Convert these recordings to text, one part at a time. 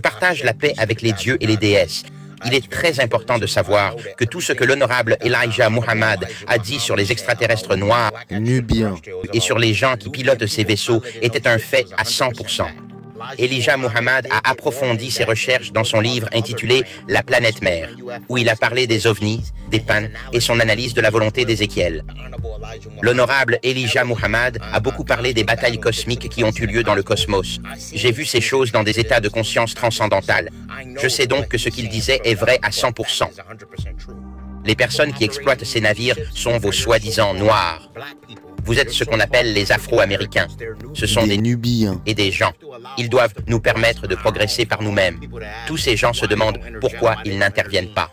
partage la paix avec les dieux et les déesses. Il est très important de savoir que tout ce que l'honorable Elijah Muhammad a dit sur les extraterrestres noirs nubiens et sur les gens qui pilotent ces vaisseaux était un fait à 100%. Elijah Muhammad a approfondi ses recherches dans son livre intitulé « La planète mère », où il a parlé des ovnis, des pannes et son analyse de la volonté d'Ézéchiel. L'honorable Elijah Muhammad a beaucoup parlé des batailles cosmiques qui ont eu lieu dans le cosmos. J'ai vu ces choses dans des états de conscience transcendantale. Je sais donc que ce qu'il disait est vrai à 100%. Les personnes qui exploitent ces navires sont vos soi-disant noirs. Vous êtes ce qu'on appelle les Afro-Américains. Ce sont des nubiens et des gens. Ils doivent nous permettre de progresser par nous-mêmes. Tous ces gens se demandent pourquoi ils n'interviennent pas.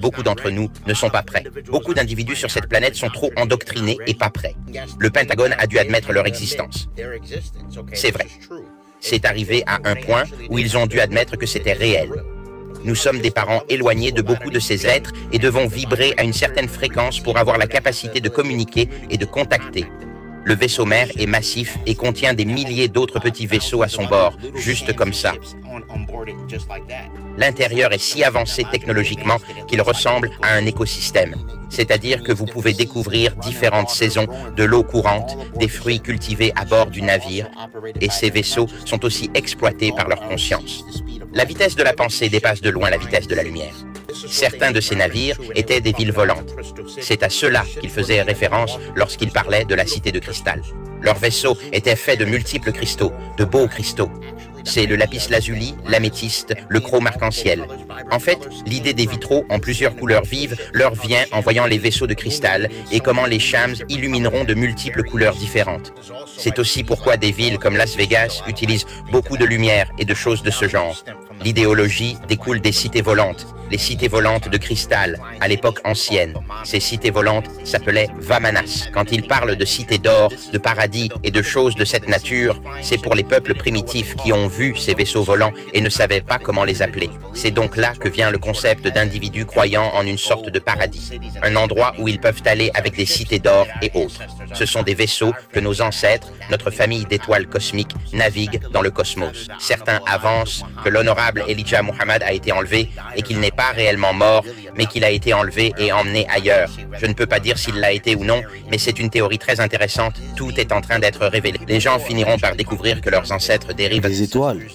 Beaucoup d'entre nous ne sont pas prêts. Beaucoup d'individus sur cette planète sont trop endoctrinés et pas prêts. Le Pentagone a dû admettre leur existence. C'est vrai. C'est arrivé à un point où ils ont dû admettre que c'était réel. Nous sommes des parents éloignés de beaucoup de ces êtres et devons vibrer à une certaine fréquence pour avoir la capacité de communiquer et de contacter. Le vaisseau mère est massif et contient des milliers d'autres petits vaisseaux à son bord, juste comme ça. L'intérieur est si avancé technologiquement qu'il ressemble à un écosystème. C'est-à-dire que vous pouvez découvrir différentes saisons de l'eau courante, des fruits cultivés à bord du navire, et ces vaisseaux sont aussi exploités par leur conscience. La vitesse de la pensée dépasse de loin la vitesse de la lumière. Certains de ces navires étaient des villes volantes. C'est à cela qu'il faisait référence lorsqu'il parlait de la cité de cristal. Leurs vaisseaux étaient faits de multiples cristaux, de beaux cristaux. C'est le lapis-lazuli, l'améthyste, le chrome arc-en-ciel. En fait, l'idée des vitraux en plusieurs couleurs vives leur vient en voyant les vaisseaux de cristal et comment les shams illumineront de multiples couleurs différentes. C'est aussi pourquoi des villes comme Las Vegas utilisent beaucoup de lumière et de choses de ce genre. L'idéologie découle des cités volantes, les cités volantes de cristal, à l'époque ancienne. Ces cités volantes s'appelaient Vamanas. Quand il parle de cités d'or, de paradis et de choses de cette nature, c'est pour les peuples primitifs qui ont vu ces vaisseaux volants et ne savaient pas comment les appeler. C'est donc là que vient le concept d'individus croyant en une sorte de paradis, un endroit où ils peuvent aller avec des cités d'or et autres. Ce sont des vaisseaux que nos ancêtres, notre famille d'étoiles cosmiques, naviguent dans le cosmos. Certains avancent que l'honorable Elijah Muhammad a été enlevé et qu'il n'est pas réellement mort, mais qu'il a été enlevé et emmené ailleurs. Je ne peux pas dire s'il l'a été ou non, mais c'est une théorie très intéressante. Tout est en train d'être révélé. Les gens finiront par découvrir que leurs ancêtres dérivent des étoiles.